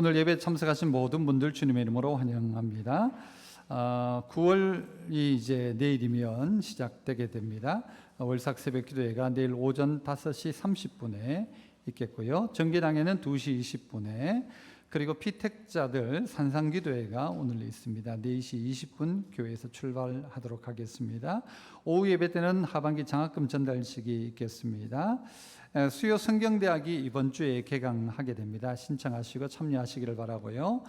오늘 예배 참석하신 모든 분들 주님의 이름으로 환영합니다. 9월이 이제 내일이면 시작되게 됩니다. 월삭 새벽 기도회가 내일 오전 5시 30분에 있겠고요. 정기당에는 2시 20분에, 그리고 피택자들 산상기도회가 오늘 있습니다. 4시 20분 교회에서 출발하도록 하겠습니다. 오후 예배 때는 하반기 장학금 전달식이 있겠습니다. 수요 성경대학이 이번 주에 개강하게 됩니다. 신청하시고 참여하시기를 바라고요.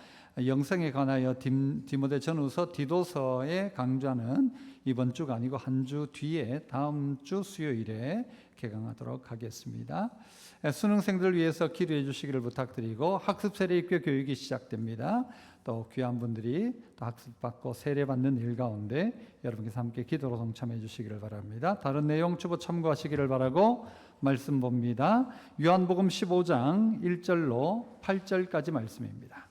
영성에 관하여 디모데 전후서 디도서에 강좌는 이번 주가 아니고 한 주 뒤에 다음 주 수요일에 개강하도록 하겠습니다. 수능생들을 위해서 기도해 주시기를 부탁드리고, 학습 세례 입교 교육이 시작됩니다. 또 귀한 분들이 또 학습받고 세례받는 일 가운데 여러분께서 함께 기도로 동참해 주시기를 바랍니다. 다른 내용 주보 참고하시기를 바라고 말씀 봅니다. 요한복음 15장 1절로 8절까지 말씀입니다.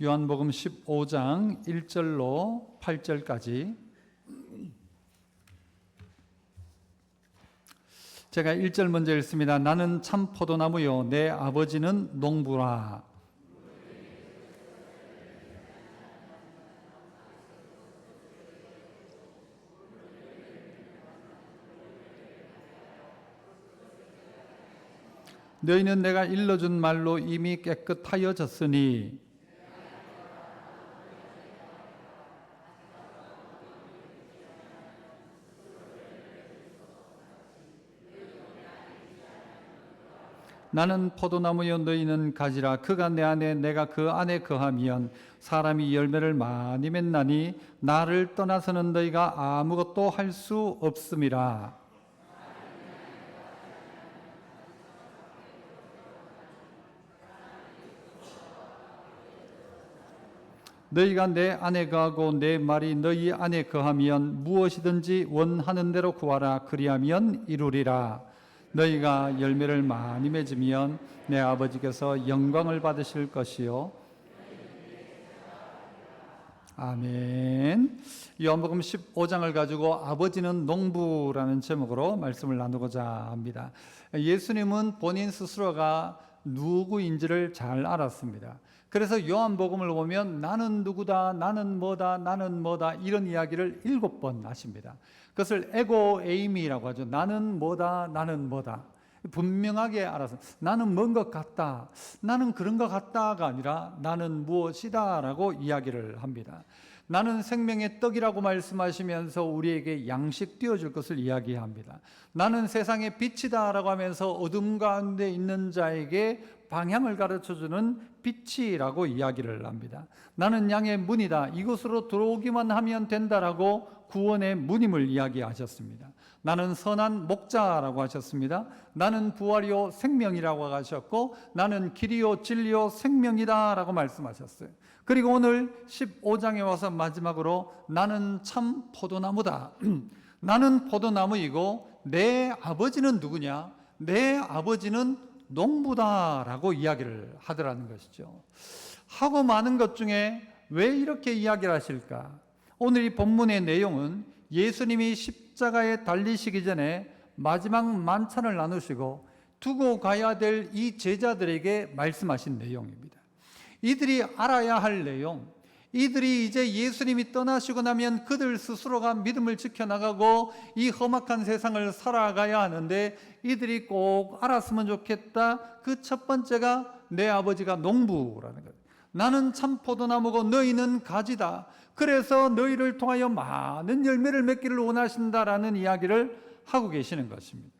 요한복음 15장 1절로 8절까지. 제가 1절 먼저 읽습니다. 나는 참 포도나무요 내 아버지는 농부라. 너희는 내가 일러준 말로 이미 깨끗하여졌으니 나는 포도나무여 너희는 가지라. 그가 내 안에 내가 그 안에 거하면 사람이 열매를 많이 맺나니 나를 떠나서는 너희가 아무것도 할 수 없음이라. 너희가 내 안에 거하고 내 말이 너희 안에 거하면 무엇이든지 원하는 대로 구하라. 그리하면 이루리라. 너희가 열매를 많이 맺으면 내 아버지께서 영광을 받으실 것이요. 아멘. 요한복음 15장을 가지고 아버지는 농부라는 제목으로 말씀을 나누고자 합니다. 예수님은 본인 스스로가 누구인지를 잘 알았습니다. 그래서 요한복음을 보면 나는 누구다, 나는 뭐다, 나는 뭐다 이런 이야기를 7번 하십니다. 그것을 에고 에이미라고 하죠. 나는 뭐다, 나는 뭐다. 분명하게 알아서 나는 뭔 것 같다, 나는 그런 것 같다가 아니라 나는 무엇이다 라고 이야기를 합니다. 나는 생명의 떡이라고 말씀하시면서 우리에게 양식 띄워줄 것을 이야기합니다. 나는 세상의 빛이다 라고 하면서 어둠 가운데 있는 자에게 방향을 가르쳐주는 빛이라고 이야기를 합니다. 나는 양의 문이다, 이곳으로 들어오기만 하면 된다라고 구원의 문임을 이야기하셨습니다. 나는 선한 목자라고 하셨습니다. 나는 부활이요 생명이라고 하셨고, 나는 길이요 진리요 생명이다 라고 말씀하셨어요. 그리고 오늘 15장에 와서 마지막으로 나는 참 포도나무다. 나는 포도나무이고 내 아버지는 누구냐? 내 아버지는 농부다라고 이야기를 하더라는 것이죠. 하고 많은 것 중에 왜 이렇게 이야기를 하실까? 오늘 이 본문의 내용은 예수님이 십자가에 달리시기 전에 마지막 만찬을 나누시고 두고 가야 될 이 제자들에게 말씀하신 내용입니다. 이들이 알아야 할 내용, 이들이 이제 예수님이 떠나시고 나면 그들 스스로가 믿음을 지켜나가고 이 험악한 세상을 살아가야 하는데 이들이 꼭 알았으면 좋겠다. 그 첫 번째가 내 아버지가 농부라는 거예요. 나는 참 포도나무고 너희는 가지다. 그래서 너희를 통하여 많은 열매를 맺기를 원하신다라는 이야기를 하고 계시는 것입니다.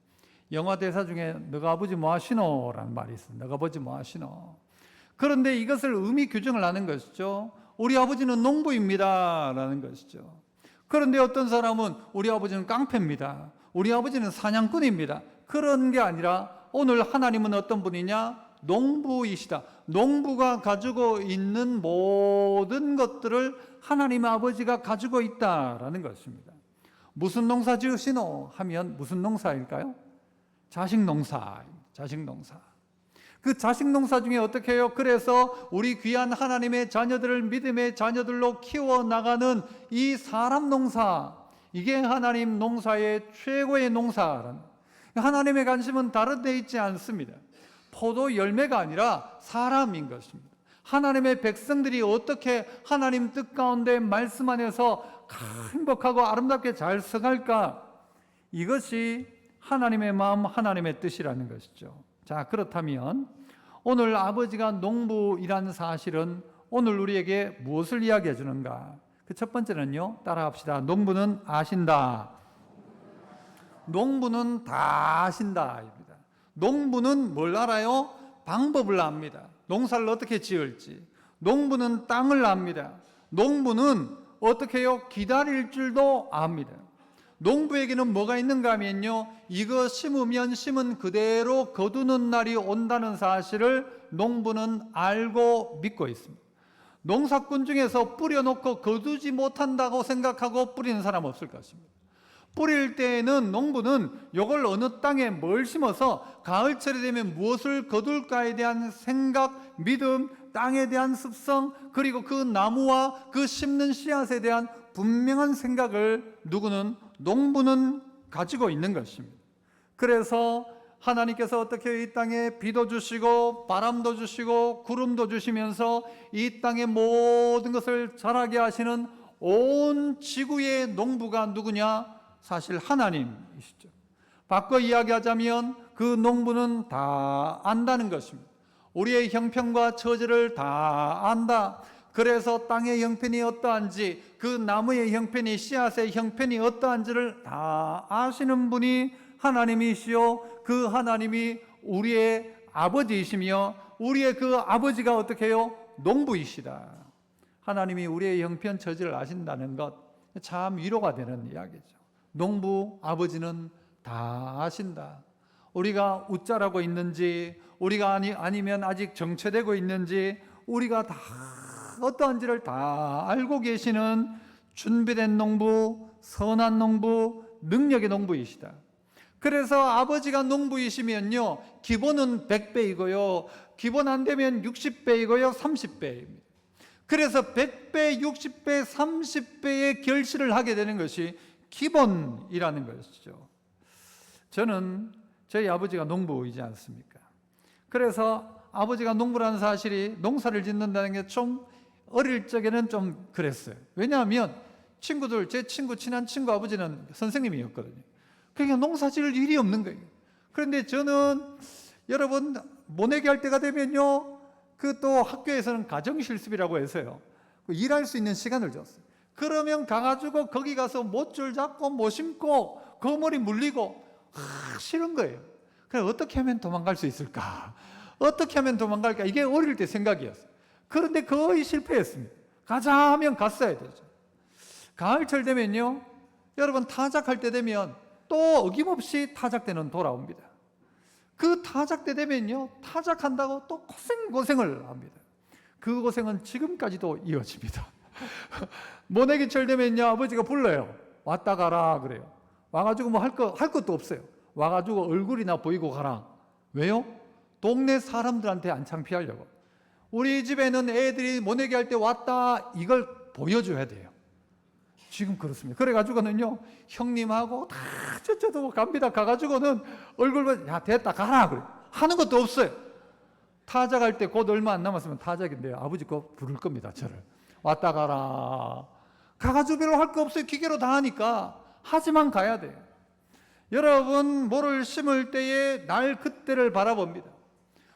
영화 대사 중에 너가 아버지 뭐 하시노? 라는 말이 있어요. 너가 아버지 뭐 하시노? 그런데 이것을 의미 규정을 하는 것이죠. 우리 아버지는 농부입니다 라는 것이죠. 그런데 어떤 사람은 우리 아버지는 깡패입니다, 우리 아버지는 사냥꾼입니다. 그런 게 아니라 오늘 하나님은 어떤 분이냐? 농부이시다. 농부가 가지고 있는 모든 것들을 하나님 아버지가 가지고 있다라는 것입니다. 무슨 농사 지으시노? 하면 무슨 농사일까요? 자식 농사. 자식 농사. 그 자식 농사 중에 어떻게 해요? 그래서 우리 귀한 하나님의 자녀들을 믿음의 자녀들로 키워나가는 이 사람 농사, 이게 하나님 농사의 최고의 농사라는, 하나님의 관심은 다른 데 있지 않습니다. 포도 열매가 아니라 사람인 것입니다. 하나님의 백성들이 어떻게 하나님 뜻 가운데 말씀 안에서 행복하고 아름답게 잘 서갈까, 이것이 하나님의 마음, 하나님의 뜻이라는 것이죠. 자, 그렇다면 오늘 아버지가 농부이라는 사실은 오늘 우리에게 무엇을 이야기해 주는가? 그 첫 번째는요, 따라합시다. 농부는 아신다. 농부는 다 아신다입니다. 농부는 뭘 알아요? 방법을 압니다. 농사를 어떻게 지을지. 농부는 땅을 압니다. 농부는 어떻게 해요? 기다릴 줄도 압니다. 농부에게는 뭐가 있는가 하면요, 이거 심으면 심은 그대로 거두는 날이 온다는 사실을 농부는 알고 믿고 있습니다. 농사꾼 중에서 뿌려놓고 거두지 못한다고 생각하고 뿌리는 사람 없을 것입니다. 뿌릴 때에는 농부는 이걸 어느 땅에 뭘 심어서 가을철이 되면 무엇을 거둘까에 대한 생각, 믿음, 땅에 대한 습성, 그리고 그 나무와 그 심는 씨앗에 대한 분명한 생각을 농부는 가지고 있는 것입니다. 그래서 하나님께서 어떻게 이 땅에 비도 주시고 바람도 주시고 구름도 주시면서 이 땅의 모든 것을 자라게 하시는 온 지구의 농부가 누구냐? 사실 하나님이시죠. 바꿔 이야기하자면 그 농부는 다 안다는 것입니다. 우리의 형편과 처지를 다 안다. 그래서 땅의 형편이 어떠한지, 그 나무의 형편이, 씨앗의 형편이 어떠한지를 다 아시는 분이 하나님이시요, 그 하나님이 우리의 아버지이시며 우리의 그 아버지가 어떻게 해요? 농부이시다. 하나님이 우리의 형편 처지를 아신다는 것, 참 위로가 되는 이야기죠. 농부 아버지는 다 아신다. 우리가 웃자라고 있는지, 우리가 아니면 아직 정체되고 있는지, 우리가 다 어떠한지를 다 알고 계시는 준비된 농부, 선한 농부, 능력의 농부이시다. 그래서 아버지가 농부이시면요, 기본은 100배이고요 기본 안 되면 60배이고요 30배입니다. 그래서 100배, 60배, 30배의 결실을 하게 되는 것이 기본이라는 것이죠. 저는 저희 아버지가 농부이지 않습니까? 그래서 아버지가 농부라는 사실이, 농사를 짓는다는 게 좀 어릴 적에는 좀 그랬어요. 왜냐하면 친구들, 제 친한 친구 아버지는 선생님이었거든요. 그러니까 농사 지을 일이 없는 거예요. 그런데 저는 여러분 모내기 할 때가 되면요, 그 또 학교에서는 가정실습이라고 해서요, 일할 수 있는 시간을 줬어요. 그러면 가가지고 거기 가서 못줄 잡고 못 심고 거머리 물리고 싫은 거예요. 그래, 어떻게 하면 도망갈 수 있을까? 어떻게 하면 도망갈까? 이게 어릴 때 생각이었어요. 그런데 거의 실패했습니다. 가자 하면 갔어야 되죠. 가을철 되면요, 여러분 타작할 때 되면 또 어김없이 타작대는 돌아옵니다. 그 타작대 되면요, 타작한다고 또 고생을 합니다. 그 고생은 지금까지도 이어집니다. 모내기철 되면요, 아버지가 불러요. 왔다 가라 그래요. 와가지고 뭐 할 것도 없어요. 와가지고 얼굴이나 보이고 가라. 왜요? 동네 사람들한테 안 창피하려고. 우리 집에는 애들이 모내기 할 때 왔다, 이걸 보여줘야 돼요. 지금 그렇습니다. 그래가지고는요, 형님하고 다 저도 갑니다. 가가지고는 얼굴 보고, 야 됐다 가라 그래. 하는 것도 없어요. 타작할 때 곧 얼마 안 남았으면 타작인데요, 아버지 거 부를 겁니다. 저를 왔다 가라. 가가지고 별로 할 거 없어요. 기계로 다 하니까. 하지만 가야 돼요. 여러분, 뭐를 심을 때에 날 그때를 바라봅니다.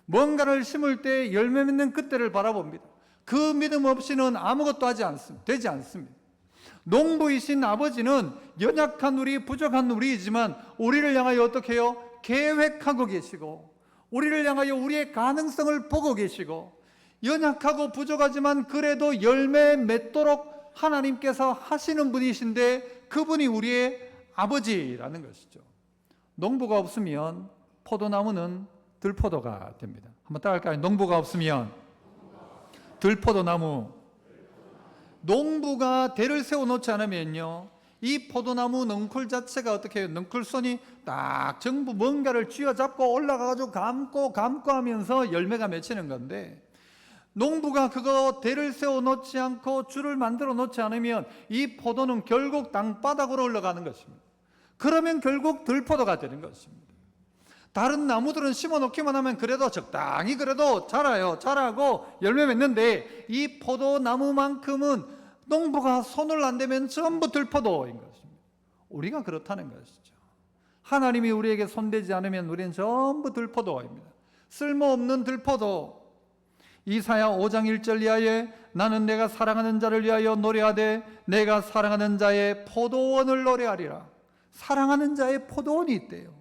뭔가를 심을 때 열매 맺는 그때를 바라봅니다. 그 믿음 없이는 아무것도 되지 않습니다. 농부이신 아버지는 연약한 우리, 부족한 우리이지만 우리를 향하여 어떻게 해요? 계획하고 계시고, 우리를 향하여 우리의 가능성을 보고 계시고, 연약하고 부족하지만 그래도 열매 맺도록 하나님께서 하시는 분이신데, 그분이 우리의 아버지라는 것이죠. 농부가 없으면 포도나무는 들포도가 됩니다. 한번 따라할까요? 농부가 없으면 들포도나무. 농부가 대를 세워놓지 않으면요, 이 포도나무 넝쿨 자체가 어떻게 해요? 넝쿨손이 딱 전부 뭔가를 쥐어잡고 올라가가지고 감고 하면서 열매가 맺히는 건데, 농부가 그거 대를 세워 놓지 않고 줄을 만들어 놓지 않으면 이 포도는 결국 땅바닥으로 흘러가는 것입니다. 그러면 결국 들포도가 되는 것입니다. 다른 나무들은 심어 놓기만 하면 그래도 적당히 그래도 자라요. 자라고 열매 맺는데 이 포도나무만큼은 농부가 손을 안 대면 전부 들포도인 것입니다. 우리가 그렇다는 것이죠. 하나님이 우리에게 손대지 않으면 우리는 전부 들포도입니다. 쓸모없는 들포도. 이사야 5장 1절 이하에 나는 내가 사랑하는 자를 위하여 노래하되 내가 사랑하는 자의 포도원을 노래하리라. 사랑하는 자의 포도원이 있대요.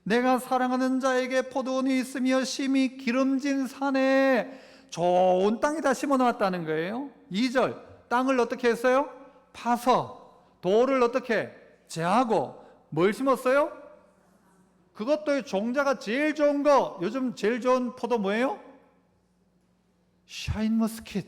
내가 사랑하는 자에게 포도원이 있으며 심히 기름진 산에 좋은 땅에다 심어 놓았다는 거예요. 2절 땅을 어떻게 했어요? 파서 돌을 어떻게 제하고 뭘 심었어요? 그것도 종자가 제일 좋은 거, 요즘 제일 좋은 포도 뭐예요? 샤인머스킷.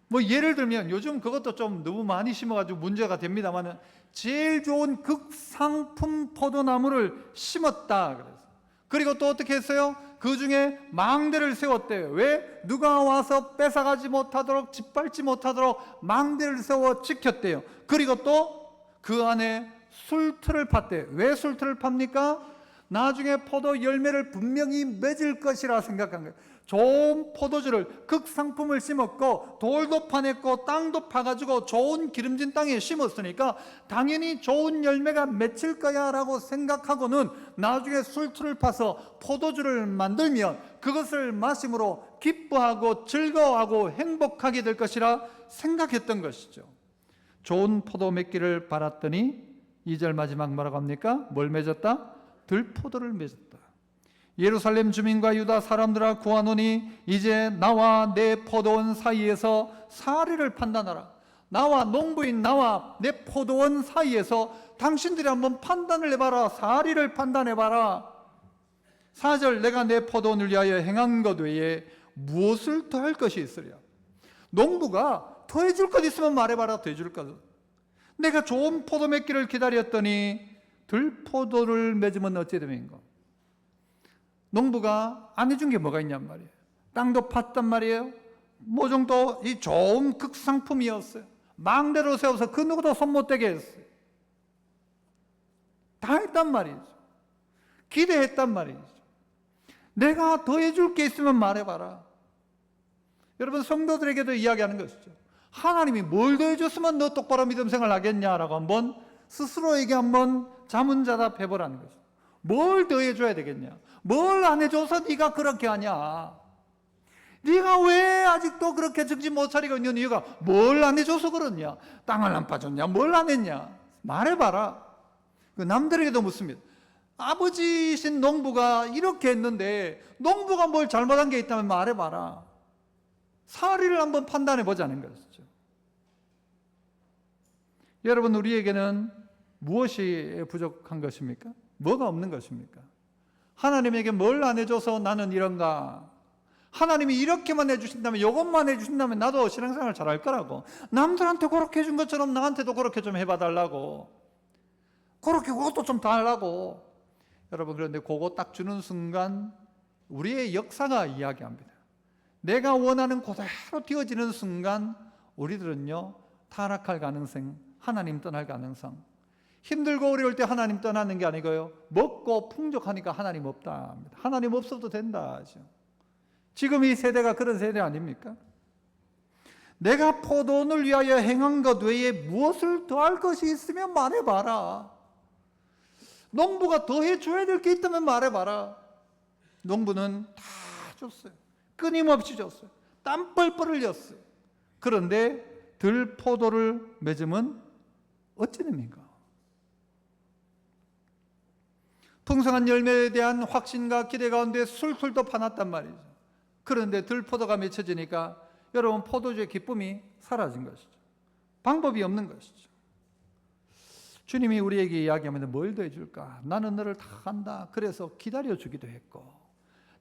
뭐 예를 들면 요즘 그것도 좀 너무 많이 심어가지고 문제가 됩니다만 제일 좋은 극상품 포도나무를 심었다 그래서. 그리고 또 어떻게 했어요? 그 중에 망대를 세웠대요. 왜? 누가 와서 뺏어가지 못하도록, 짓밟지 못하도록 망대를 세워 지켰대요. 그리고 또 그 안에 술틀을 팠대요. 왜 술틀을 팝니까? 나중에 포도 열매를 분명히 맺을 것이라 생각한 거예요. 좋은 포도주를, 극상품을 심었고 돌도 파냈고 땅도 파가지고 좋은 기름진 땅에 심었으니까 당연히 좋은 열매가 맺힐 거야 라고 생각하고는 나중에 술틀을 파서 포도주를 만들면 그것을 마심으로 기뻐하고 즐거워하고 행복하게 될 것이라 생각했던 것이죠. 좋은 포도 맺기를 바랐더니 2절 마지막 뭐라고 합니까? 뭘 맺었다? 들포도를 맺었다. 예루살렘 주민과 유다 사람들아 구하노니 이제 나와 내 포도원 사이에서 사리를 판단하라. 나와 농부인 나와 내 포도원 사이에서 당신들이 한번 판단을 해봐라. 사리를 판단해봐라. 4절 내가 내 포도원을 위하여 행한 것 외에 무엇을 더할 것이 있으랴. 농부가 더해줄 것 있으면 말해봐라. 더해줄 것. 내가 좋은 포도 맺기를 기다렸더니 들포도를 맺으면 어찌 되는가. 농부가 안 해준 게 뭐가 있냔 말이에요. 땅도 팠단 말이에요. 모종도 이 좋은 극상품이었어요. 망대로 세워서 그 누구도 손 못 대게 했어요. 다 했단 말이죠. 기대했단 말이죠. 내가 더 해줄 게 있으면 말해봐라. 여러분 성도들에게도 이야기하는 것이죠. 하나님이 뭘 더 해줬으면 너 똑바로 믿음 생활 하겠냐라고 한번 스스로에게 한번 자문자답 해보라는 거죠. 뭘 더 해줘야 되겠냐? 뭘 안 해줘서 네가 그렇게 하냐? 네가 왜 아직도 그렇게 정신 못 차리고 있는 이유가 뭘 안 해줘서 그렇냐? 땅을 안 파줬냐? 뭘 안 했냐? 말해봐라. 남들에게도 묻습니다. 아버지신 농부가 이렇게 했는데 농부가 뭘 잘못한 게 있다면 말해봐라. 사리를 한번 판단해 보자는 것이죠. 여러분 우리에게는 무엇이 부족한 것입니까? 뭐가 없는 것입니까? 하나님에게 뭘 안 해줘서 나는 이런가? 하나님이 이렇게만 해주신다면, 이것만 해주신다면 나도 신앙생활 잘할 거라고. 남들한테 그렇게 해준 것처럼 나한테도 그렇게 좀 해봐달라고. 그렇게 그것도 좀 달라고. 여러분 그런데 그거 딱 주는 순간 우리의 역사가 이야기합니다. 내가 원하는 그대로 되어지는 순간 우리들은요 타락할 가능성, 하나님 떠날 가능성. 힘들고 어려울 때 하나님 떠나는 게 아니고요. 먹고 풍족하니까 하나님 없다 합니다. 하나님 없어도 된다 하죠. 지금 이 세대가 그런 세대 아닙니까? 내가 포도원을 위하여 행한 것 외에 무엇을 더할 것이 있으면 말해봐라. 농부가 더 해줘야 될 게 있다면 말해봐라. 농부는 다 줬어요. 끊임없이 줬어요. 땀 뻘뻘 흘렸어요. 그런데 들포도를 맺으면 어찌 됩니까? 풍성한 열매에 대한 확신과 기대 가운데 술술도 파놨단 말이죠. 그런데 들포도가 맺혀지니까 여러분 포도주의 기쁨이 사라진 것이죠. 방법이 없는 것이죠. 주님이 우리에게 이야기하면 뭘 더 해줄까? 나는 너를 다 안다. 그래서 기다려주기도 했고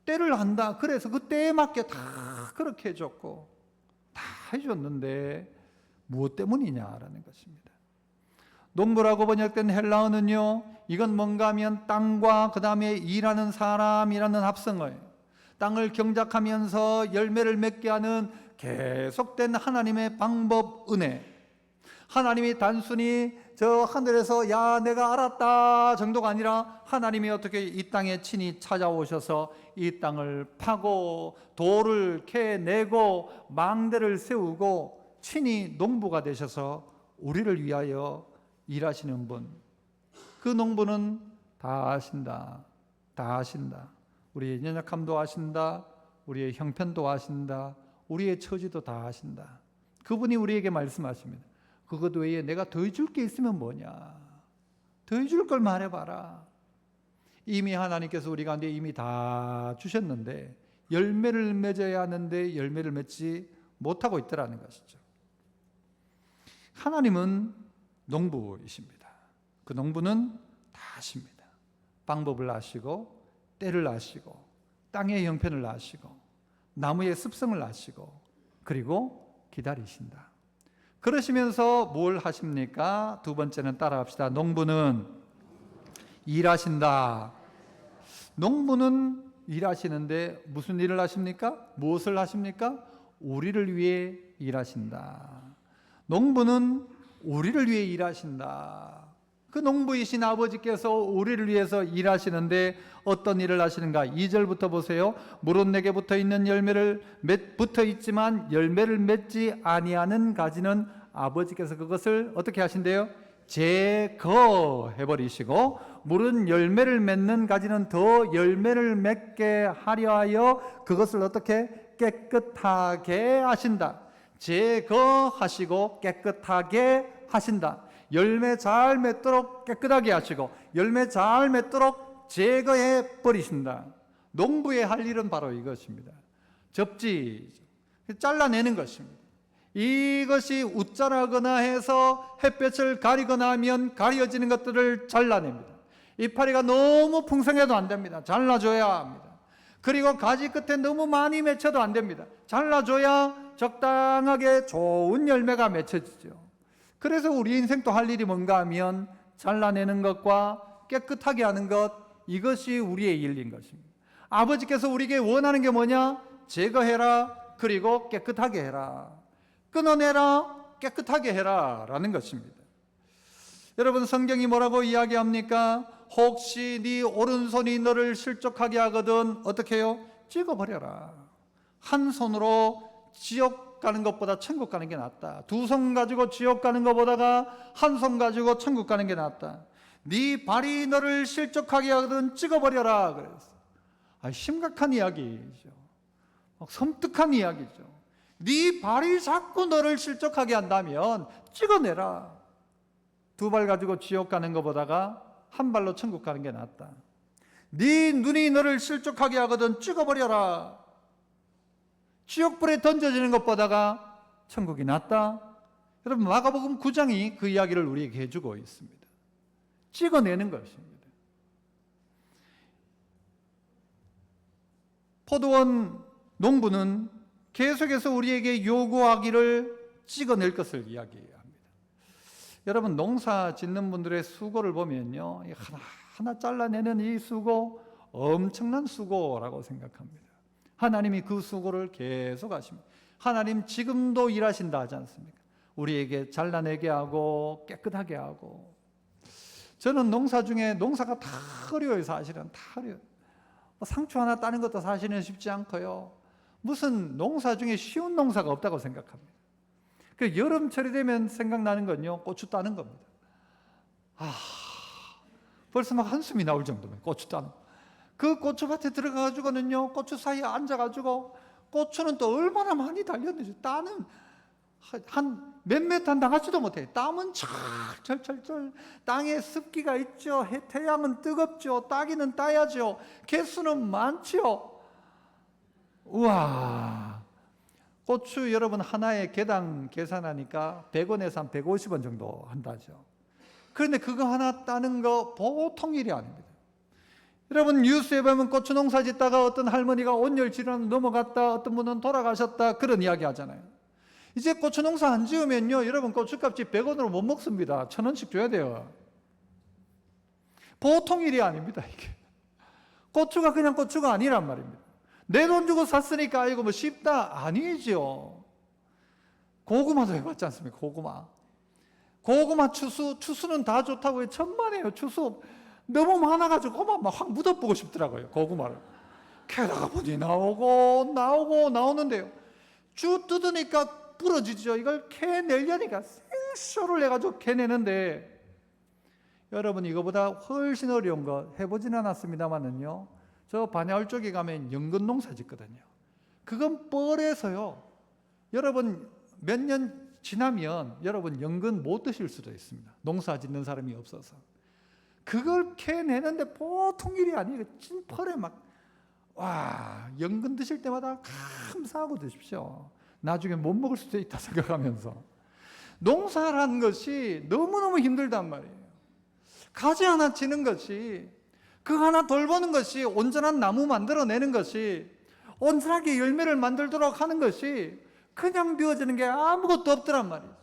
때를 안다. 그래서 그 때에 맞게 다 그렇게 해줬고 다 해줬는데 무엇 때문이냐라는 것입니다. 농부라고 번역된 헬라어는요, 이건 뭔가 하면 땅과 그 다음에 일하는 사람이라는 합성어예요. 땅을 경작하면서 열매를 맺게 하는 계속된 하나님의 방법, 은혜. 하나님이 단순히 저 하늘에서 야 내가 알았다 정도가 아니라 하나님이 어떻게 이 땅에 친히 찾아오셔서 이 땅을 파고 돌을 캐내고 망대를 세우고 친히 농부가 되셔서 우리를 위하여 일하시는 분. 그 농부는 다 아신다. 다 아신다. 우리의 연약함도 아신다. 우리의 형편도 아신다. 우리의 처지도 다 아신다. 그분이 우리에게 말씀하십니다. 그것 외에 내가 더 해줄 게 있으면 뭐냐? 더 해줄 걸 말해봐라. 이미 하나님께서 우리 가운데 이미 다 주셨는데 열매를 맺어야 하는데 열매를 맺지 못하고 있더라는 것이죠. 하나님은 농부이십니다. 그 농부는 다 아십니다. 방법을 아시고 때를 아시고 땅의 형편을 아시고 나무의 습성을 아시고 그리고 기다리신다. 그러시면서 뭘 하십니까? 두 번째는 따라합시다. 농부는 일하신다. 농부는 일하시는데 무슨 일을 하십니까? 무엇을 하십니까? 우리를 위해 일하신다. 농부는 우리를 위해 일하신다. 그 농부이신 아버지께서 우리를 위해서 일하시는데 어떤 일을 하시는가? 2절부터 보세요. 물은 내게 붙어 있는 열매를 붙어 있지만 열매를 맺지 아니하는 가지는 아버지께서 그것을 어떻게 하신대요? 제거해 버리시고 물은 열매를 맺는 가지는 더 열매를 맺게 하려 하여 그것을 어떻게 깨끗하게 하신다. 제거하시고 깨끗하게 하신다. 열매 잘 맺도록 깨끗하게 하시고 열매 잘 맺도록 제거해 버리신다. 농부의 할 일은 바로 이것입니다. 접지, 잘라내는 것입니다. 이것이 웃자라거나 해서 햇볕을 가리거나 하면 가려지는 것들을 잘라냅니다. 이파리가 너무 풍성해도 안 됩니다. 잘라줘야 합니다. 그리고 가지 끝에 너무 많이 맺혀도 안 됩니다. 잘라줘야 적당하게 좋은 열매가 맺혀지죠. 그래서 우리 인생도 할 일이 뭔가 하면 잘라내는 것과 깨끗하게 하는 것, 이것이 우리의 일인 것입니다. 아버지께서 우리에게 원하는 게 뭐냐? 제거해라, 그리고 깨끗하게 해라. 끊어내라, 깨끗하게 해라 라는 것입니다. 여러분, 성경이 뭐라고 이야기합니까? 혹시 네 오른손이 너를 실족하게 하거든 어떻게 해요? 찍어버려라. 한 손으로 지옥 가는 것보다 천국 가는 게 낫다. 두 손 가지고 지옥 가는 것보다가 한 손 가지고 천국 가는 게 낫다. 네 발이 너를 실족하게 하거든 찍어버려라 그랬어. 심각한 이야기죠. 섬뜩한 이야기죠. 네 발이 자꾸 너를 실족하게 한다면 찍어내라. 두 발 가지고 지옥 가는 것보다가 한 발로 천국 가는 게 낫다. 네 눈이 너를 실족하게 하거든 찍어버려라. 지옥불에 던져지는 것보다가 천국이 낫다. 여러분, 마가복음 9장이 그 이야기를 우리에게 해주고 있습니다. 찍어내는 것입니다. 포도원 농부는 계속해서 우리에게 요구하기를 찍어낼 것을 이야기합니다. 여러분, 농사 짓는 분들의 수고를 보면요, 하나하나 잘라내는 이 수고 엄청난 수고라고 생각합니다. 하나님이 그 수고를 계속 하십니다. 하나님 지금도 일하신다 하지 않습니까? 우리에게 잘라내게 하고 깨끗하게 하고. 저는 농사 중에 농사가 다 어려워요. 사실은 다 어려워요. 상추 하나 따는 것도 사실은 쉽지 않고요. 무슨 농사 중에 쉬운 농사가 없다고 생각합니다. 그 여름철이 되면 생각나는 건요, 고추 따는 겁니다. 벌써 막 한숨이 나올 정도면 고추 따는 거. 그 고추밭에 들어가가지고는요, 고추 사이에 앉아가지고 고추는 또 얼마나 많이 달렸는지 따는 한 몇 메타 나가지도 못해. 땀은 철철철철. 땅에 습기가 있죠. 태양은 뜨겁죠. 따기는 따야죠. 개수는 많죠. 우와. 고추 여러분 하나에 개당 계산하니까 100원에서 한 150원 정도 한다죠. 그런데 그거 하나 따는 거 보통 일이 아닙니다. 여러분, 뉴스에 보면 고추 농사 짓다가 어떤 할머니가 온열 질환 넘어갔다, 어떤 분은 돌아가셨다, 그런 이야기 하잖아요. 이제 고추 농사 안 지으면요, 여러분 고추값이 100원으로 못 먹습니다. 1,000원씩 줘야 돼요. 보통 일이 아닙니다. 이게 고추가 그냥 고추가 아니란 말입니다. 내 돈 주고 샀으니까 이거 뭐 쉽다? 아니죠. 고구마도 해봤지 않습니까? 고구마 추수는 다 좋다고 해. 천만에요. 추수 너무 많아가지고 막 확 묻어보고 싶더라고요. 고구마를. 캐다가 보니 나오는데요. 쭉 뜯으니까 부러지죠. 이걸 캐내려니까 생쇼를 해가지고 캐내는데, 여러분 이거보다 훨씬 어려운 거 해보진 않았습니다만은요, 저 반야울 쪽에 가면 연근 농사 짓거든요. 그건 뻘에서요, 여러분 몇 년 지나면 여러분 연근 못 드실 수도 있습니다. 농사 짓는 사람이 없어서. 그걸 캐내는데 보통 일이 아니에요. 찐펄에 연근 드실 때마다 감사하고 드십시오. 나중에 못 먹을 수도 있다 생각하면서. 농사라는 것이 너무너무 힘들단 말이에요. 가지 하나 치는 것이, 그 하나 돌보는 것이, 온전한 나무 만들어내는 것이, 온전하게 열매를 만들도록 하는 것이 그냥 되어지는 게 아무것도 없더란 말이죠.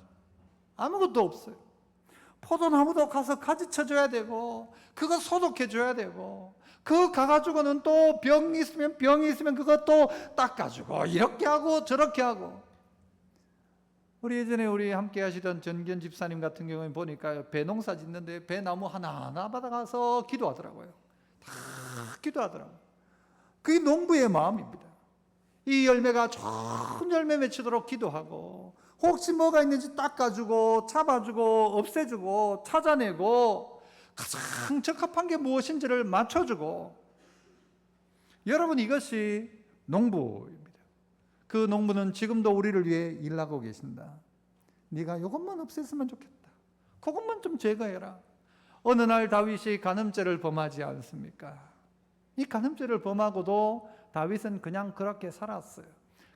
아무것도 없어요. 포도나무도 가서 가지 쳐줘야 되고, 그거 소독해줘야 되고, 그거 가가지고는 또 병이 있으면 그것도 닦아주고, 이렇게 하고 저렇게 하고. 우리 예전에 우리 함께 하시던 전견 집사님 같은 경우에 보니까 배 농사 짓는데 배나무 하나하나 받아가서 기도하더라고요. 다 기도하더라고요. 그게 농부의 마음입니다. 이 열매가 좋은 열매 맺히도록 기도하고, 혹시 뭐가 있는지 닦아주고 잡아주고 없애주고 찾아내고, 가장 적합한 게 무엇인지를 맞춰주고. 여러분, 이것이 농부입니다. 그 농부는 지금도 우리를 위해 일하고 계신다. 네가 이것만 없앴으면 좋겠다. 그것만 좀 제거해라. 어느 날 다윗이 간음죄를 범하지 않습니까? 이 간음죄를 범하고도 다윗은 그냥 그렇게 살았어요.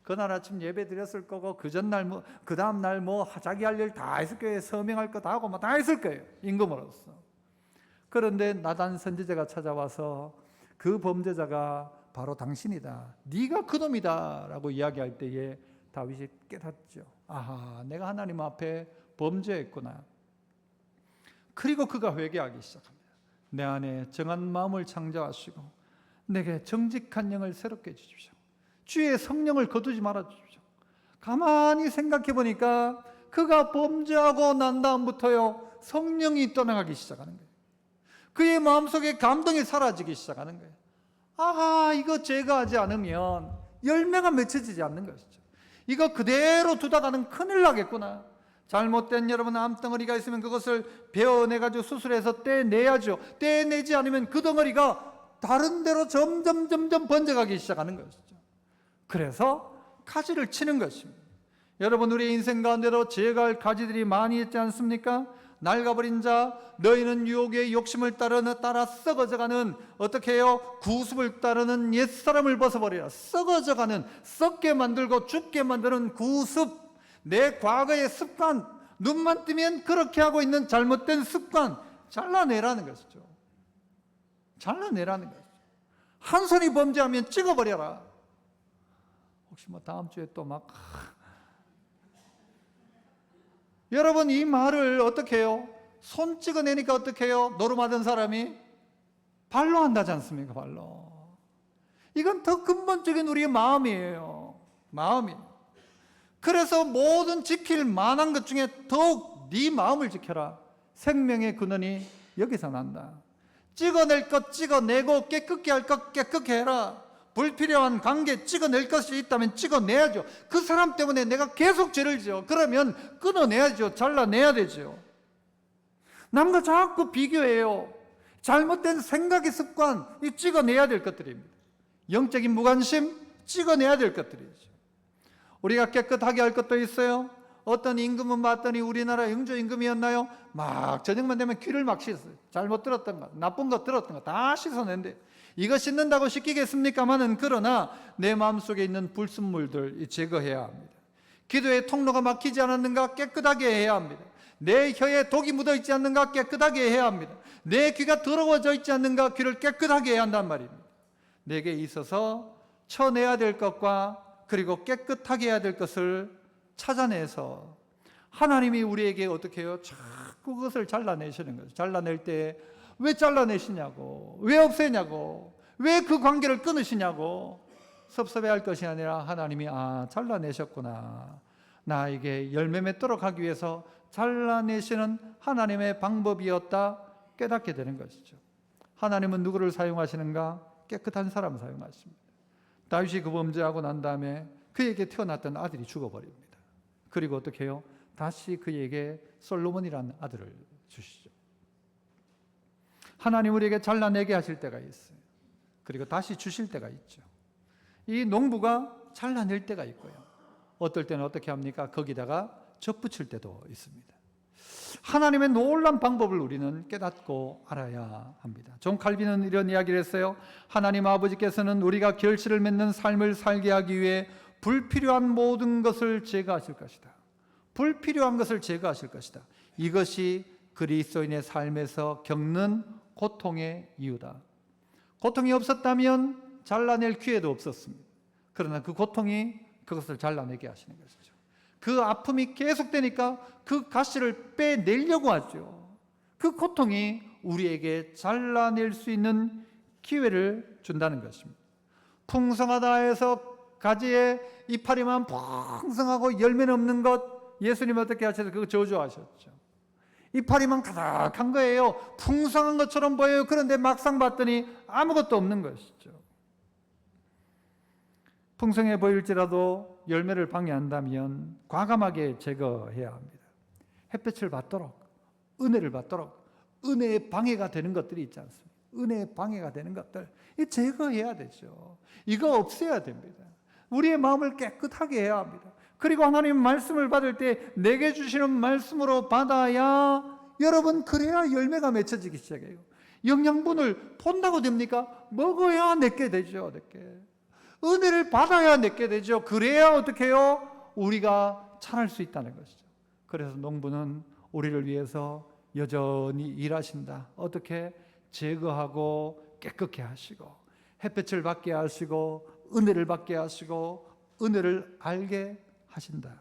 그날 아침 예배 드렸을 거고, 그 다음 날 자기 할 일 다 했을 거예요. 서명할 거 다 하고 다 했을 거예요. 임금으로서. 그런데 나단 선지자가 찾아와서 그 범죄자가 바로 당신이다, 네가 그놈이다 라고 이야기할 때에 다윗이 깨닫죠. 아하, 내가 하나님 앞에 범죄했구나. 그리고 그가 회개하기 시작합니다. 내 안에 정한 마음을 창조하시고 내게 정직한 영을 새롭게 해주십시오. 주의 성령을 거두지 말아주십시오. 가만히 생각해 보니까 그가 범죄하고 난 다음부터요, 성령이 떠나가기 시작하는 거예요. 그의 마음속에 감동이 사라지기 시작하는 거예요. 아하, 이거 제거하지 않으면 열매가 맺혀지지 않는 것이죠. 이거 그대로 두다가는 큰일 나겠구나. 잘못된 여러분 암덩어리가 있으면 그것을 베어내가지고 수술해서 떼내야죠. 떼내지 않으면 그 덩어리가 다른 데로 점점 번져가기 시작하는 것이죠. 그래서 가지를 치는 것입니다. 여러분, 우리 인생 가운데도 제거할 가지들이 많이 있지 않습니까? 낡아버린 자, 너희는 유혹의 욕심을 따라 썩어져가는, 어떻게 해요? 구습을 따르는 옛사람을 벗어버리라. 썩어져가는, 썩게 만들고 죽게 만드는 구습, 내 과거의 습관, 눈만 뜨면 그렇게 하고 있는 잘못된 습관, 잘라내라는 것이죠. 잘라내라는 것이죠. 한 손이 범죄하면 찍어버려라. 혹시 다음 주에 또 여러분, 이 말을 어떻게 해요? 손 찍어내니까 어떻게 해요? 노름하던 사람이 발로 한다지 않습니까? 발로. 이건 더 근본적인 우리의 마음이에요. 마음이. 그래서 모든 지킬 만한 것 중에 더욱 네 마음을 지켜라. 생명의 근원이 여기서 난다. 찍어낼 것 찍어내고 깨끗게 할 것 깨끗게 해라. 불필요한 관계 찍어낼 것이 있다면 찍어내야죠. 그 사람 때문에 내가 계속 죄를 지어. 그러면 끊어내야죠. 잘라내야 되죠. 남과 자꾸 비교해요. 잘못된 생각의 습관, 이 찍어내야 될 것들입니다. 영적인 무관심, 찍어내야 될 것들이죠. 우리가 깨끗하게 할 것도 있어요. 어떤 임금은 봤더니 우리나라 영조 임금이었나요? 저녁만 되면 귀를 씻어요. 잘못 들었던 거, 나쁜 거 들었던 거 다 씻어낸대요. 이거 씻는다고 씻기겠습니까마는, 그러나 내 마음속에 있는 불순물들 제거해야 합니다. 기도의 통로가 막히지 않았는가 깨끗하게 해야 합니다. 내 혀에 독이 묻어있지 않는가 깨끗하게 해야 합니다. 내 귀가 더러워져 있지 않는가 귀를 깨끗하게 해야 한단 말입니다. 내게 있어서 쳐내야 될 것과 그리고 깨끗하게 해야 될 것을 찾아내서 하나님이 우리에게 어떻게 해요? 자꾸 그것을 잘라내시는 거죠. 잘라낼 때 왜 잘라내시냐고, 왜 없애냐고, 왜 그 관계를 끊으시냐고. 섭섭해할 것이 아니라 하나님이 잘라내셨구나, 나에게 열매 맺도록 하기 위해서 잘라내시는 하나님의 방법이었다 깨닫게 되는 것이죠. 하나님은 누구를 사용하시는가? 깨끗한 사람을 사용하십니다. 다윗이 그 범죄하고 난 다음에 그에게 태어났던 아들이 죽어버립니다. 그리고 어떻게 해요? 다시 그에게 솔로몬이라는 아들을 주시죠. 하나님 우리에게 잘라내게 하실 때가 있어요. 그리고 다시 주실 때가 있죠. 이 농부가 잘라낼 때가 있고요, 어떨 때는 어떻게 합니까? 거기다가 젖붙일 때도 있습니다. 하나님의 놀라운 방법을 우리는 깨닫고 알아야 합니다. 존 칼빈은 이런 이야기를 했어요. 하나님 아버지께서는 우리가 결실을 맺는 삶을 살게 하기 위해 불필요한 모든 것을 제거하실 것이다. 불필요한 것을 제거하실 것이다. 이것이 그리스도인의 삶에서 겪는 고통의 이유다. 고통이 없었다면 잘라낼 기회도 없었습니다. 그러나 그 고통이 그것을 잘라내게 하시는 것이죠. 그 아픔이 계속되니까 그 가시를 빼내려고 하죠. 그 고통이 우리에게 잘라낼 수 있는 기회를 준다는 것입니다. 풍성하다 해서 가지에 이파리만 풍성하고 열매는 없는 것, 예수님 어떻게 하셔서 그거 저주하셨죠. 이파리만 가득한 거예요. 풍성한 것처럼 보여요. 그런데 막상 봤더니 아무것도 없는 것이죠. 풍성해 보일지라도 열매를 방해한다면 과감하게 제거해야 합니다. 햇볕을 받도록, 은혜를 받도록, 은혜의 방해가 되는 것들이 있지 않습니까? 은혜의 방해가 되는 것들, 이 제거해야 되죠. 이거 없애야 됩니다. 우리의 마음을 깨끗하게 해야 합니다. 그리고 하나님 말씀을 받을 때 내게 주시는 말씀으로 받아야, 여러분, 그래야 열매가 맺혀지기 시작해요. 영양분을 본다고 됩니까? 먹어야 내게 되죠. 내게. 은혜를 받아야 내게 되죠. 그래야 어떻게 해요? 우리가 자랄 수 있다는 것이죠. 그래서 농부는 우리를 위해서 여전히 일하신다. 어떻게? 제거하고 깨끗게 하시고, 햇볕을 받게 하시고, 은혜를 받게 하시고, 은혜를 알게 하신다.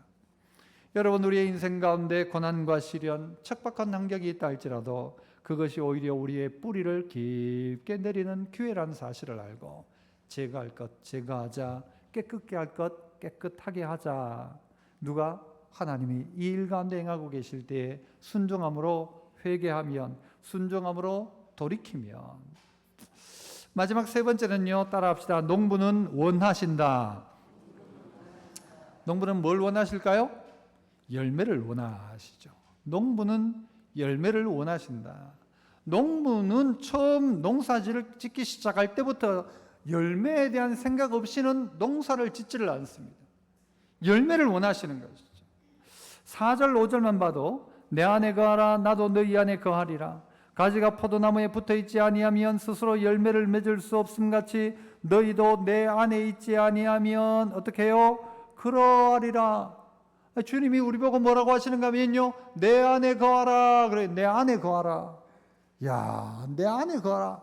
여러분, 우리의 인생 가운데 고난과 시련, 척박한 환경이 있다 할지라도 그것이 오히려 우리의 뿌리를 깊게 내리는 기회라는 사실을 알고, 제거할 것 제거하자, 깨끗게 할 것 깨끗하게 하자. 누가? 하나님이 이 일 가운데 행하고 계실 때에 순종함으로 회개하면, 순종함으로 돌이키면. 마지막 세 번째는요, 따라합시다. 농부는 원하신다. 농부는 뭘 원하실까요? 열매를 원하시죠. 농부는 열매를 원하신다. 농부는 처음 농사지를 짓기 시작할 때부터 열매에 대한 생각 없이는 농사를 짓지를 않습니다. 열매를 원하시는 것이죠. 4절 5절만 봐도 내 안에 거하라 나도 너희 안에 거하리라. 가지가 포도나무에 붙어있지 아니하면 스스로 열매를 맺을 수 없음같이 너희도 내 안에 있지 아니하면 어떻게 해요? 그러하리라. 주님이 우리 보고 뭐라고 하시는가 하면요, 내 안에 거하라. 그래, 내 안에 거하라. 야, 내 안에 거하라.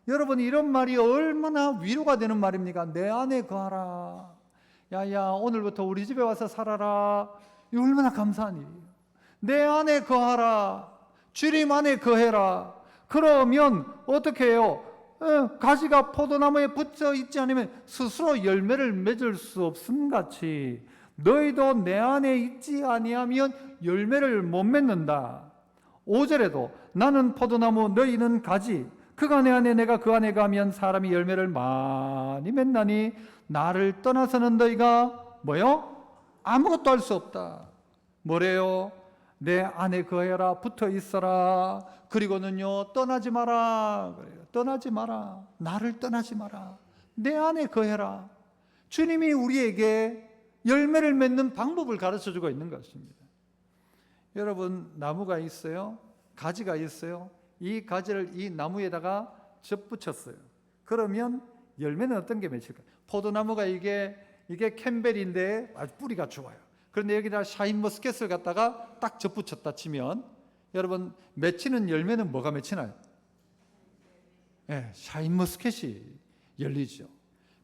여러분, 이런 말이 얼마나 위로가 되는 말입니까? 내 안에 거하라. 야야, 오늘부터 우리 집에 와서 살아라. 이 얼마나 감사한 일이에요. 내 안에 거하라. 주님 안에 거해라. 그러면 어떻게 해요? 가지가 포도나무에 붙어 있지 않으면 스스로 열매를 맺을 수 없음같이 너희도 내 안에 있지 아니하면 열매를 못 맺는다. 5절에도 나는 포도나무 너희는 가지, 그가 내 안에 내가 그 안에 가면 사람이 열매를 많이 맺나니 나를 떠나서는 너희가 뭐요? 아무것도 할 수 없다. 뭐래요? 내 안에 거해라, 붙어 있어라. 그리고는요, 떠나지 마라. 그래요. 떠나지 마라. 나를 떠나지 마라. 내 안에 거해라. 주님이 우리에게 열매를 맺는 방법을 가르쳐 주고 있는 것입니다. 여러분, 나무가 있어요. 가지가 있어요. 이 가지를 이 나무에다가 접붙였어요. 그러면 열매는 어떤 게 맺힐까요? 포도나무가 이게 캠벨인데 아주 뿌리가 좋아요. 그런데 여기다 샤인머스켓을 갖다가 딱 접붙였다 치면 여러분, 맺히는 열매는 뭐가 맺히나요? 네, 샤인머스켓이 열리죠.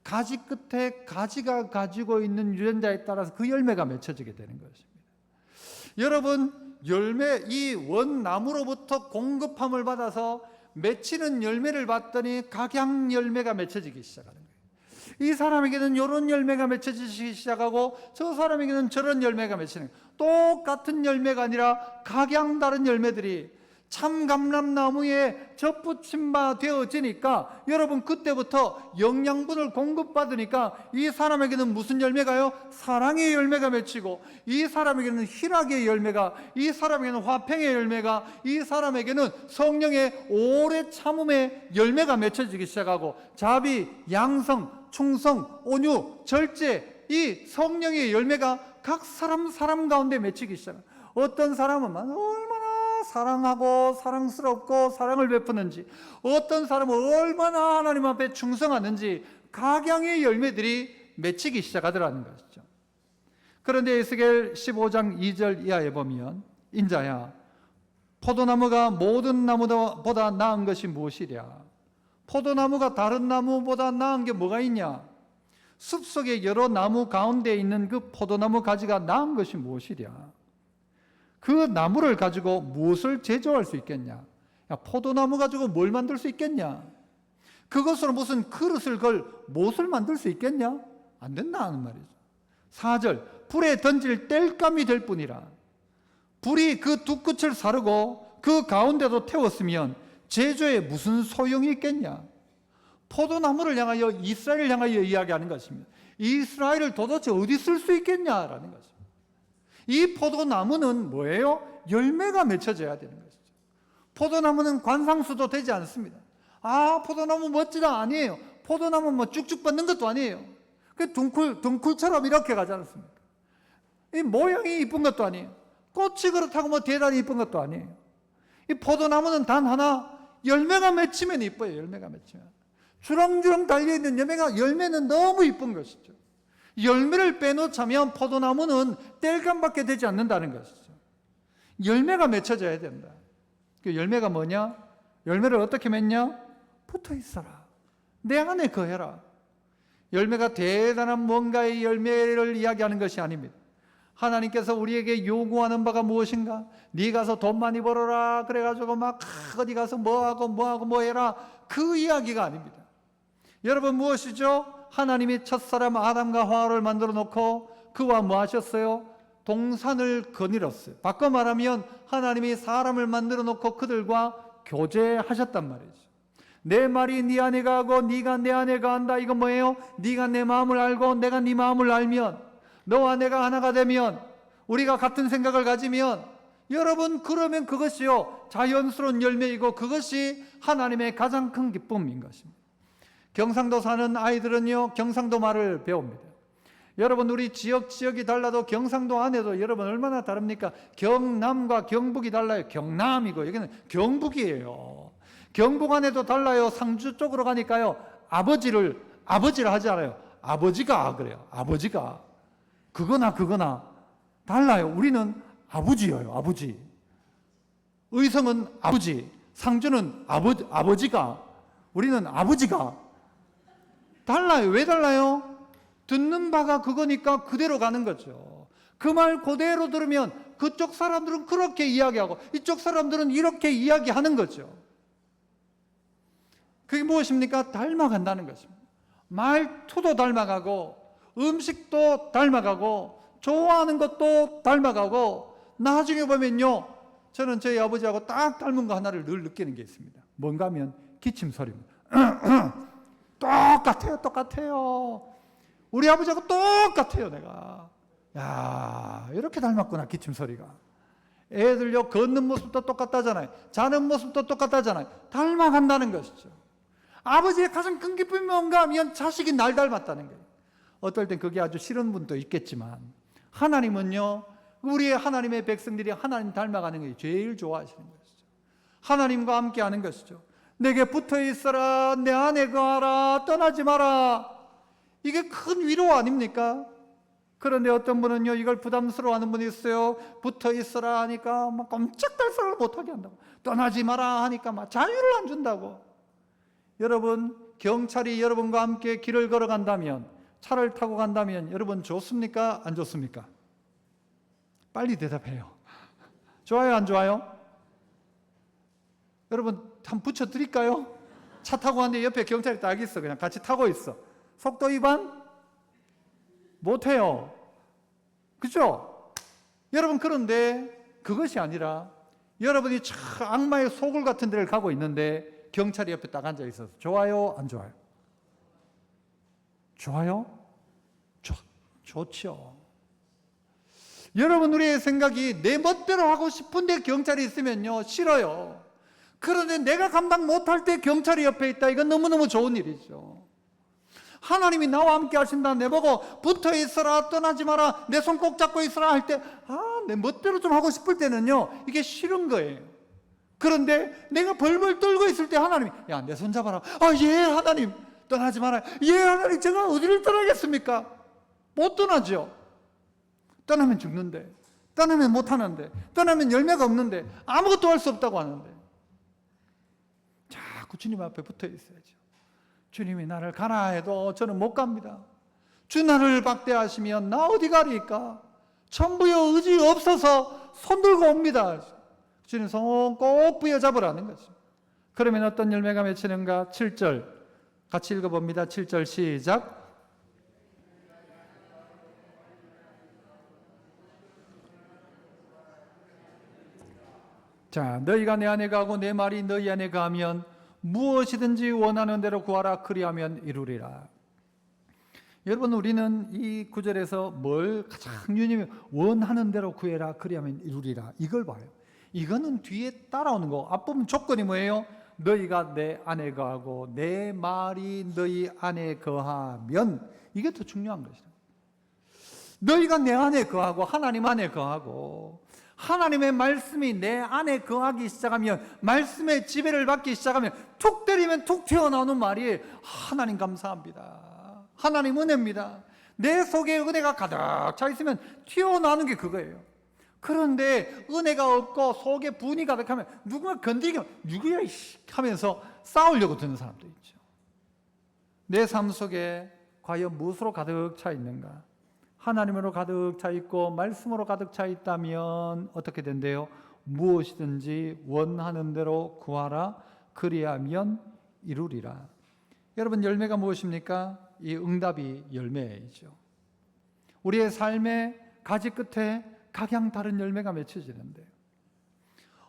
가지 끝에 가지가 가지고 있는 유전자에 따라서 그 열매가 맺혀지게 되는 것입니다. 여러분, 열매, 이 원나무로부터 공급함을 받아서 맺히는 열매를 받더니 각양 열매가 맺혀지기 시작하는 거예요. 이 사람에게는 이런 열매가 맺혀지기 시작하고 저 사람에게는 저런 열매가 맺히는 거예요. 똑같은 열매가 아니라 각양 다른 열매들이 참감람나무에 접붙임 바 되어지니까 여러분 그때부터 영양분을 공급받으니까 이 사람에게는 무슨 열매가요? 사랑의 열매가 맺히고 이 사람에게는 희락의 열매가, 이 사람에게는 화평의 열매가, 이 사람에게는 성령의 오래 참음의 열매가 맺혀지기 시작하고 자비, 양성, 충성, 온유, 절제, 이 성령의 열매가 각 사람 가운데 맺히기 시작합니다. 어떤 사람은 얼마나 사랑하고 사랑스럽고 사랑을 베푸는지, 어떤 사람은 얼마나 하나님 앞에 충성하는지 각양의 열매들이 맺히기 시작하더라는 것이죠. 그런데 에스겔 15장 2절 이하에 보면 인자야 포도나무가 모든 나무보다 나은 것이 무엇이랴? 포도나무가 다른 나무보다 나은 게 뭐가 있냐? 숲속의 여러 나무 가운데 있는 그 포도나무 가지가 나은 것이 무엇이랴? 그 나무를 가지고 무엇을 제조할 수 있겠냐? 야, 포도나무 가지고 뭘 만들 수 있겠냐? 그것으로 무슨 그릇을 걸 못을 만들 수 있겠냐? 안 된다는 말이죠. 4절 불에 던질 땔감이 될 뿐이라. 불이 그 두 끝을 사르고 그 가운데도 태웠으면 제조에 무슨 소용이 있겠냐? 포도나무를 향하여 이스라엘을 향하여 이야기하는 것입니다. 이스라엘을 도대체 어디 쓸 수 있겠냐라는 것입니다. 이 포도나무는 뭐예요? 열매가 맺혀져야 되는 것이죠. 포도나무는 관상수도 되지 않습니다. 아, 포도나무 멋지다 아니에요. 포도나무 뭐 쭉쭉 뻗는 것도 아니에요. 그 둥쿨처럼 이렇게 가지 않습니까? 이 모양이 이쁜 것도 아니에요. 꽃이 그렇다고 뭐 대단히 이쁜 것도 아니에요. 이 포도나무는 단 하나 열매가 맺히면 이뻐요. 열매가 맺히면 주렁주렁 달려있는 열매는 너무 이쁜 것이죠. 열매를 빼놓자면 포도나무는 땔감밖에 되지 않는다는 것이죠. 열매가 맺혀져야 된다. 그 열매가 뭐냐? 열매를 어떻게 맺냐? 붙어 있어라. 내 안에 거해라. 열매가 대단한 뭔가의 열매를 이야기하는 것이 아닙니다. 하나님께서 우리에게 요구하는 바가 무엇인가? 네 가서 돈 많이 벌어라 그래가지고 막 어디 가서 뭐하고 해라, 그 이야기가 아닙니다. 여러분 무엇이죠? 하나님이 첫사람 아담과 하와를 만들어 놓고 그와 뭐 하셨어요? 동산을 거닐었어요. 바꿔 말하면 하나님이 사람을 만들어 놓고 그들과 교제하셨단 말이죠. 내 말이 네 안에 가고 네가 내 안에 가한다. 이건 뭐예요? 네가 내 마음을 알고 내가 네 마음을 알면, 너와 내가 하나가 되면, 우리가 같은 생각을 가지면, 여러분 그러면 그것이요 자연스러운 열매이고 그것이 하나님의 가장 큰 기쁨인 것입니다. 경상도 사는 아이들은요 경상도 말을 배웁니다. 여러분 우리 지역이 달라도 경상도 안에도 여러분 얼마나 다릅니까? 경남과 경북이 달라요. 경남이고 여기는 경북이에요. 경북 안에도 달라요. 상주 쪽으로 가니까요 아버지를 하지 않아요. 아버지가 그래요. 아버지가 그거나 달라요. 우리는 아버지예요. 아버지. 의성은 아버지, 상주는 아버지가, 우리는 아버지가 달라요. 왜 달라요? 듣는 바가 그거니까 그대로 가는 거죠. 그 말 그대로 들으면 그쪽 사람들은 그렇게 이야기하고 이쪽 사람들은 이렇게 이야기하는 거죠. 그게 무엇입니까? 닮아간다는 것입니다. 말투도 닮아가고 음식도 닮아가고 좋아하는 것도 닮아가고, 나중에 보면요 저는 저희 아버지하고 딱 닮은 거 하나를 늘 느끼는 게 있습니다. 뭔가 하면 기침 소리입니다. 똑같아요. 우리 아버지하고 똑같아요. 내가 야 이렇게 닮았구나. 기침 소리가. 애들요 걷는 모습도 똑같다잖아요. 자는 모습도 똑같다잖아요. 닮아간다는 것이죠. 아버지의 가장 큰 기쁨이 뭔가 하면 자식이 날 닮았다는 거예요. 어떨 땐 그게 아주 싫은 분도 있겠지만 하나님은요 우리의 하나님의 백성들이 하나님 닮아가는 게 제일 좋아하시는 것이죠. 하나님과 함께하는 것이죠. 내게 붙어 있어라, 내 안에 거하라, 떠나지 마라. 이게 큰 위로 아닙니까? 그런데 어떤 분은요 이걸 부담스러워하는 분이 있어요. 붙어 있어라 하니까 막 꼼짝달싹을 못하게 한다고, 떠나지 마라 하니까 막 자유를 안 준다고. 여러분 경찰이 여러분과 함께 길을 걸어간다면, 차를 타고 간다면 여러분 좋습니까? 안 좋습니까? 빨리 대답해요. 좋아요? 안 좋아요? 여러분 한번 붙여드릴까요? 차 타고 왔는데 옆에 경찰이 딱 있어. 그냥 같이 타고 있어. 속도 위반 못해요. 그죠? 여러분, 그런데 그것이 아니라 여러분이 참 악마의 소굴 같은 데를 가고 있는데 경찰이 옆에 딱 앉아 있어서 좋아요, 안 좋아요? 좋아요? 좋죠. 여러분, 우리의 생각이 내 멋대로 하고 싶은데 경찰이 있으면요, 싫어요. 그런데 내가 감당 못할 때 경찰이 옆에 있다, 이건 너무너무 좋은 일이죠. 하나님이 나와 함께 하신다, 내보고 붙어 있어라, 떠나지 마라, 내 손 꼭 잡고 있어라 할 때, 내 멋대로 좀 하고 싶을 때는요, 이게 싫은 거예요. 그런데 내가 벌벌 떨고 있을 때 하나님이, 야, 내 손 잡아라. 예, 하나님, 떠나지 마라. 예, 하나님, 제가 어디를 떠나겠습니까? 못 떠나죠. 떠나면 죽는데, 떠나면 못하는데, 떠나면 열매가 없는데, 아무것도 할 수 없다고 하는데, 자꾸 주님 앞에 붙어 있어야죠. 주님이 나를 가라 해도 저는 못 갑니다. 주 나를 박대하시면 나 어디 가리까? 천부여 의지 없어서 손 들고 옵니다. 주님 손 꼭 부여잡으라는 거죠. 그러면 어떤 열매가 맺히는가? 7절 같이 읽어봅니다. 7절 시작. 자, 너희가 내 안에 가고 내 말이 너희 안에 가면 무엇이든지 원하는 대로 구하라, 그리하면 이루리라. 여러분, 우리는 이 구절에서 뭘 가장 유념해? 원하는 대로 구해라, 그리하면 이루리라. 이걸 봐요. 이거는 뒤에 따라오는 거. 앞부분 조건이 뭐예요? 너희가 내 안에 거하고 내 말이 너희 안에 거하면. 이게 더 중요한 것이다. 너희가 내 안에 거하고 하나님 안에 거하고 하나님의 말씀이 내 안에 거하기 시작하면, 말씀의 지배를 받기 시작하면 툭 때리면 툭 튀어나오는 말이 하나님 감사합니다, 하나님 은혜입니다. 내 속에 은혜가 가득 차 있으면 튀어나오는 게 그거예요. 그런데 은혜가 없고 속에 분이 가득하면 누구가 건드리면 누구야 하면서 싸우려고 드는 사람도 있죠. 내 삶 속에 과연 무엇으로 가득 차 있는가? 하나님으로 가득 차 있고 말씀으로 가득 차 있다면 어떻게 된대요? 무엇이든지 원하는 대로 구하라, 그리하면 이루리라. 여러분, 열매가 무엇입니까? 이 응답이 열매이죠. 우리의 삶의 가지 끝에 각양 다른 열매가 맺혀지는데요.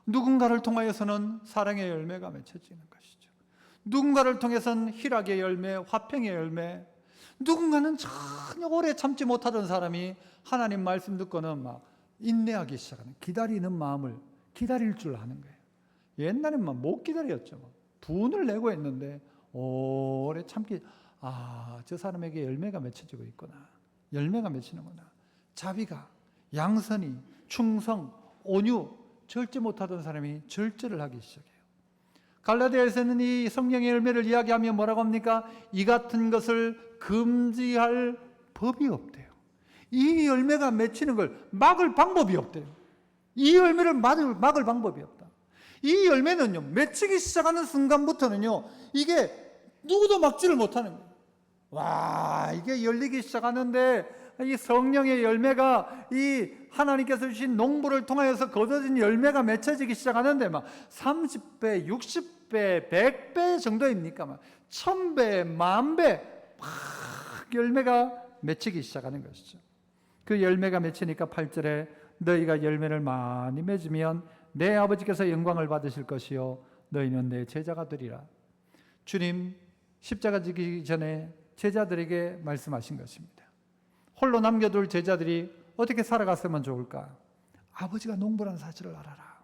누군가를 통하여서는 사랑의 열매가 맺혀지는 것이죠. 누군가를 통해서는 희락의 열매, 화평의 열매, 누군가는 전혀 오래 참지 못하던 사람이 하나님 말씀 듣고는 막 인내하기 시작하는, 기다리는 마음을 기다릴 줄 아는 거예요. 옛날엔 막 못 기다렸죠. 분을 내고 했는데 오래 참기, 저 사람에게 열매가 맺혀지고 있구나, 열매가 맺히는구나. 자비가, 양선이, 충성, 온유, 절제 못하던 사람이 절제를 하기 시작해요. 갈라디아에서는 이 성령의 열매를 이야기하면 뭐라고 합니까? 이 같은 것을 금지할 법이 없대요. 이 열매가 맺히는 걸 막을 방법이 없대요. 이 열매를 막을 방법이 없다. 이 열매는요, 맺히기 시작하는 순간부터는요, 이게 누구도 막지를 못하는 거예요. 와, 이게 열리기 시작하는데 이 성령의 열매가 이 하나님께서 주신 농부를 통하여서 거둬진 열매가 맺혀지기 시작하는데 막 30배, 60배, 100배 정도입니까? 막 1000배, 10,000배 막 열매가 맺히기 시작하는 것이죠. 그 열매가 맺히니까 8절에 너희가 열매를 많이 맺으면 내 아버지께서 영광을 받으실 것이요 너희는 내 제자가 되리라. 주님 십자가 지기 전에 제자들에게 말씀하신 것입니다. 홀로 남겨둘 제자들이 어떻게 살아갔으면 좋을까? 아버지가 농부라는 사실을 알아라.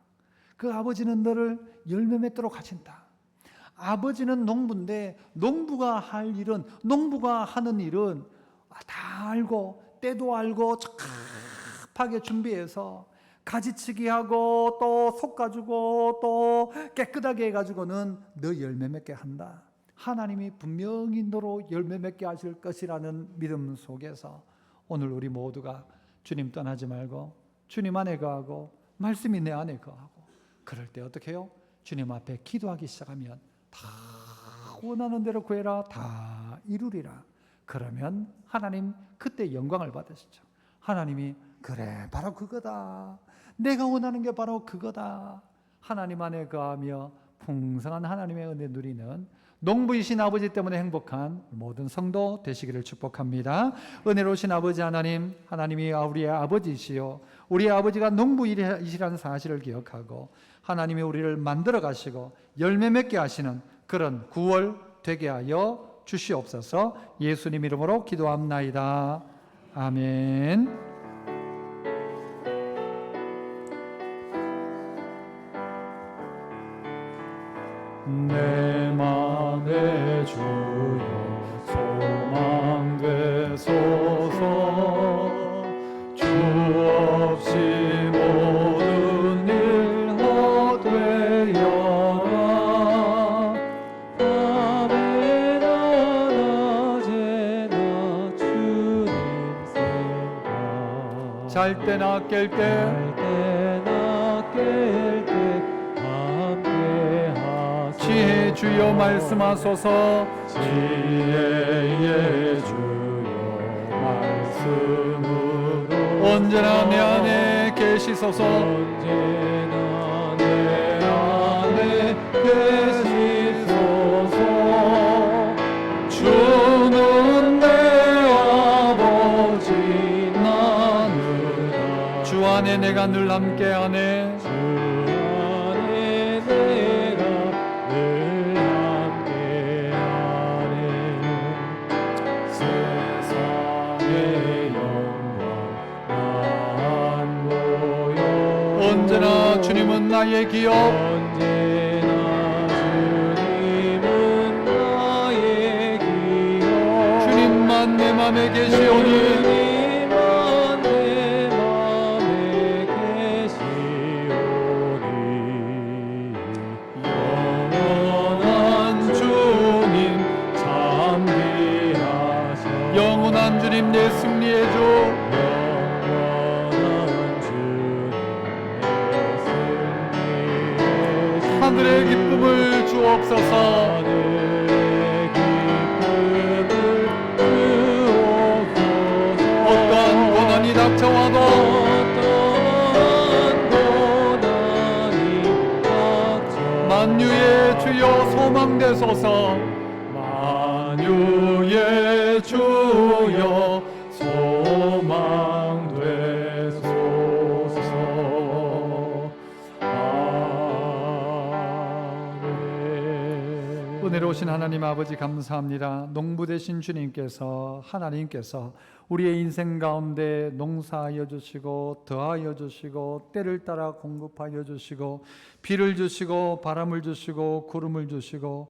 그 아버지는 너를 열매 맺도록 하신다. 아버지는 농부인데 농부가 할 일은, 농부가 하는 일은 다 알고 때도 알고 적합하게 준비해서 가지치기 하고 또 솎아주고 또 깨끗하게 해가지고는 너 열매 맺게 한다. 하나님이 분명히 너로 열매 맺게 하실 것이라는 믿음 속에서 오늘 우리 모두가 주님 떠나지 말고 주님 안에 거하고 말씀이 내 안에 거하고, 그럴 때 어떻게 해요? 주님 앞에 기도하기 시작하면 다 원하는 대로 구해라, 다 이루리라. 그러면 하나님 그때 영광을 받으시죠. 하나님이 그래, 바로 그거다, 내가 원하는 게 바로 그거다. 하나님 안에 거하며 풍성한 하나님의 은혜 누리는 농부이신 아버지 때문에 행복한 모든 성도 되시기를 축복합니다. 은혜로우신 아버지 하나님, 하나님이 우리의 아버지이시요 우리의 아버지가 농부이시라는 사실을 기억하고 하나님이 우리를 만들어 가시고 열매 맺게 하시는 그런 9월 되게 하여 주시옵소서. 예수님 이름으로 기도합나이다. 아멘. 내 맘에 주여 소망 되소서. 주 없이 모든 일 헛되어라. 밤에나 낮에나 주님 생각 잘 때나 깰 때 잘 때나 깰 때 함께 하소서. 지혜 주여 말씀하소서. 지혜의 주여 말씀으로 언제나 내 안에 계시소서. 언제나 내 안에 계시소서. 주는 내 아버지 나누라. 주 안에 내가 늘 함께하네. 주 안에 내가 늘 함께하네. 세상의 영광 난 보여. 언제나 주님은 나의 기업. 언제나 주님은 나의 기억. 주님만 내 맘에 계시오니 주님만 내 맘에 계시오니. 영원한 주님 잠비하셔. 영원한 주님 내 승리의 주. 영원한 주님 내 승리의 주. 하늘의 기쁨을 주옵소서. 하늘의 기쁨을 주옵소서. 어떠한 고난이 닥쳐와도 어떠한 고난이 닥쳐 만유의 주여 소망 되소서. 만유의 주여 소망 되소서. 아멘. 은혜로우신 하나님 아버지 감사합니다. 농부 되신 주님께서 하나님께서 우리의 인생 가운데 농사하여 주시고 더하여 주시고 때를 따라 공급하여 주시고 비를 주시고 바람을 주시고 구름을 주시고